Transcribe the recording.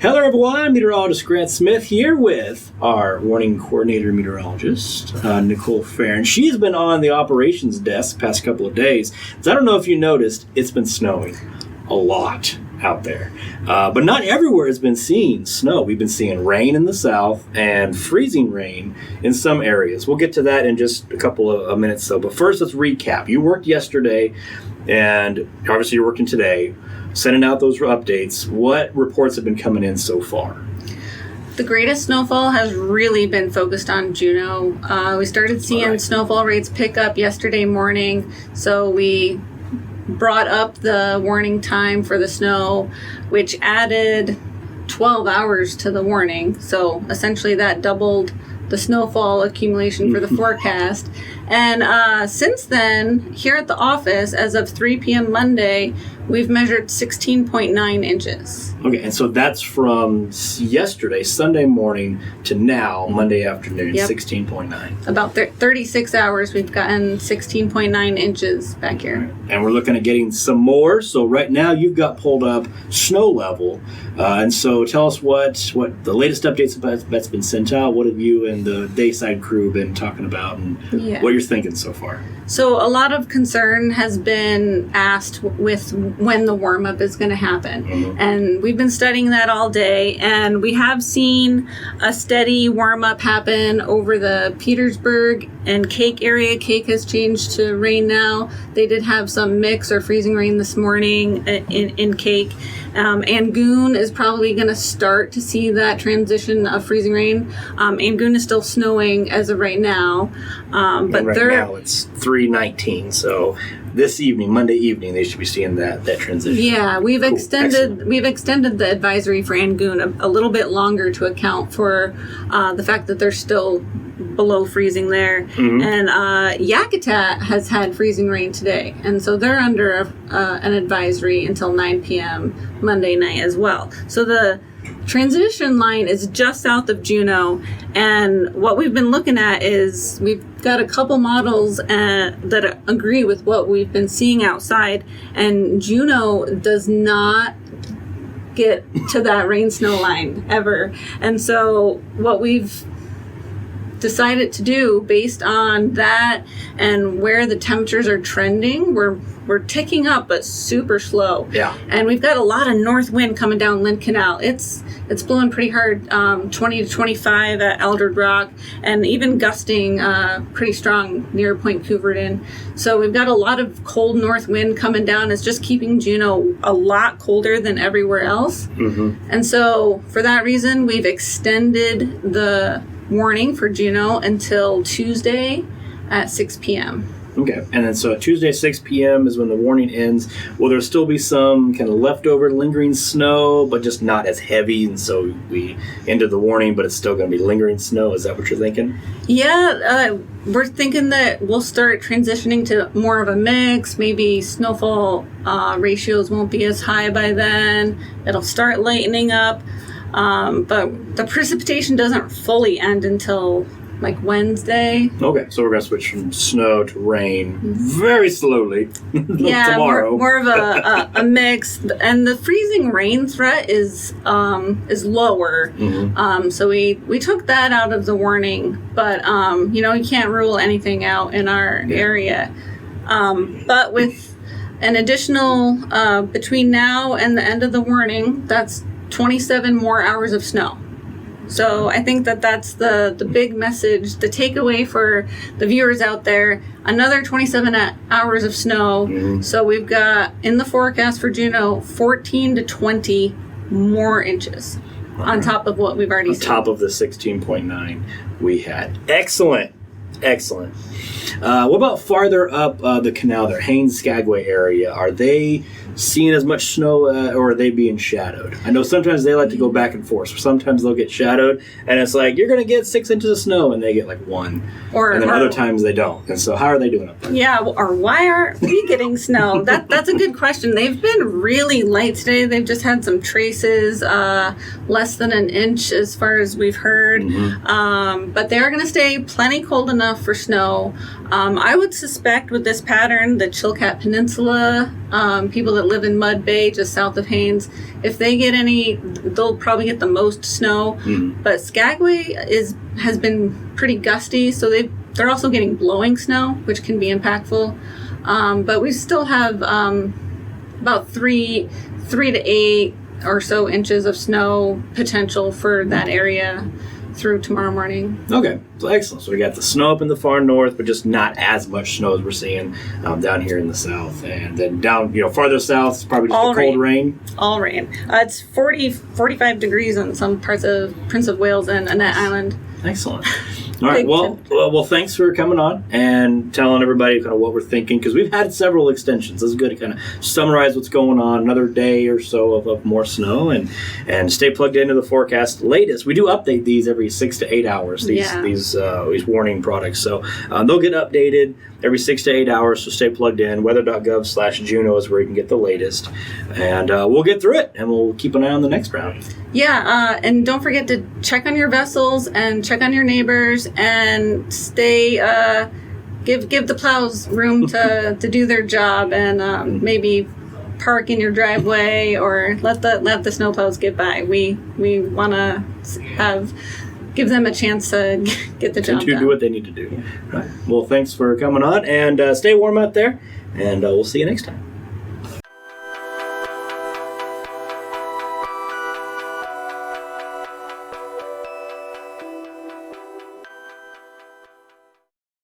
Hello everyone, Meteorologist Grant Smith here with our warning coordinator meteorologist, Nicole Ferrin. She's been on the operations desk the past couple of days. So I don't know if you noticed, it's been snowing a lot out there. But not everywhere has been seeing snow. We've been seeing rain in the south and freezing rain in some areas. We'll get to that in just a couple of minutes though. But first, let's recap. You worked yesterday and obviously you're working today. Sending out those updates. What reports have been coming in so far? The greatest snowfall has really been focused on Juneau. We started seeing snowfall rates pick up yesterday morning, so we brought up the warning time for the snow, which added 12 hours to the warning. So essentially that doubled the snowfall accumulation for the forecast. And since then, here at the office, as of 3 p.m. Monday, we've measured 16.9 inches. Okay, and so that's from yesterday, Sunday morning, to now, Monday afternoon, 16.9. About 36 hours, we've gotten 16.9 inches back here. And we're looking at getting some more. So right now, you've got pulled up snow level. And so tell us what the latest updates that's been sent out. What have you and the Dayside crew been talking about and what you're thinking so far? So a lot of concern has been asked with when the warm-up is going to happen. Mm-hmm. And we've been studying that all day, and we have seen a steady warm-up happen over the Petersburg and Cake area. Cake has changed to rain now. They did have some mix or freezing rain this morning in Cake. Angoon is probably going to start to see that transition of freezing rain. Angoon is still snowing as of right now. But right now it's 3:19, so this evening, Monday evening, they should be seeing that transition. Yeah, we've extended the advisory for Angoon a little bit longer to account for the fact that they're still below freezing there. Mm-hmm. And Yakutat has had freezing rain today, and so they're under an advisory until 9 p.m. Monday night as well. So the transition line is just south of Juneau, and what we've been looking at is we've got a couple models that agree with what we've been seeing outside, and Juneau does not get to that rain snow line ever. And so what we've decided to do based on that and where the temperatures are trending, we're ticking up but super slow. Yeah. And we've got a lot of north wind coming down Lynn Canal. It's blowing pretty hard, 20 to 25 at Eldred Rock, and even gusting pretty strong near Point Couverton. So we've got a lot of cold north wind coming down. It's just keeping Juneau a lot colder than everywhere else. Mm-hmm. And so for that reason, we've extended the warning for Juneau until Tuesday at 6 p.m. Okay, and then so Tuesday 6 p.m. is when the warning ends. Will there still be some kind of leftover lingering snow, but just not as heavy, and so we ended the warning, but it's still going to be lingering snow? Is that what you're thinking? Yeah, we're thinking that we'll start transitioning to more of a mix. Maybe snowfall ratios won't be as high by then. It'll start lightening up, but the precipitation doesn't fully end until like Wednesday. Okay, so we're going to switch from snow to rain very slowly tomorrow. more of a mix. And the freezing rain threat is lower. Mm-hmm. So we took that out of the warning, but you can't rule anything out in our area. But with an additional between now and the end of the warning, that's 27 more hours of snow. So I think that's the big message, the takeaway for the viewers out there. Another 27 hours of snow. Mm-hmm. So we've got, in the forecast for Juneau, 14 to 20 more inches on top of what we've already seen. On top of the 16.9 we had. Excellent. What about farther up the canal there, Haines, Skagway area? Are they seeing as much snow or are they being shadowed? I know sometimes they like to go back and forth. Sometimes they'll get shadowed and it's like, you're going to get 6 inches of snow, and they get like 1. And then other times they don't. And so how are they doing up there? Yeah, or why aren't we getting snow? That's a good question. They've been really light today. They've just had some traces, less than an inch as far as we've heard. Mm-hmm. But they are going to stay plenty cold enough for snow. I would suspect with this pattern, the Chilkat Peninsula, people that that live in Mud Bay, just south of Haines. If they get any, they'll probably get the most snow. But Skagway has been pretty gusty, so they're also getting blowing snow, which can be impactful. But we still have about 3 to 8 or so inches of snow potential for that area through tomorrow morning. Okay, so excellent. So we got the snow up in the far north, but just not as much snow as we're seeing down here in the south. And then down, farther south, it's probably just All the cold rain. All rain. It's 45 degrees in some parts of Prince of Wales and Annette Island. Excellent. All right. Well, thanks for coming on and telling everybody kind of what we're thinking, because we've had several extensions. This is good to kind of summarize what's going on. Another day or so of more snow, and stay plugged into the forecast. Latest, we do update these every 6 to 8 hours. These warning products, so they'll get updated every 6 to 8 hours. So stay plugged in. Weather.gov/Juno is where you can get the latest, and we'll get through it, and we'll keep an eye on the next round. Yeah, and don't forget to check on your vessels and check on your neighbors, and stay. Give the plows room to do their job, and maybe park in your driveway or let the snowplows get by. We want to give them a chance to get the job done. To do what they need to do. Yeah. Right. Well, thanks for coming on, and stay warm out there, and we'll see you next time.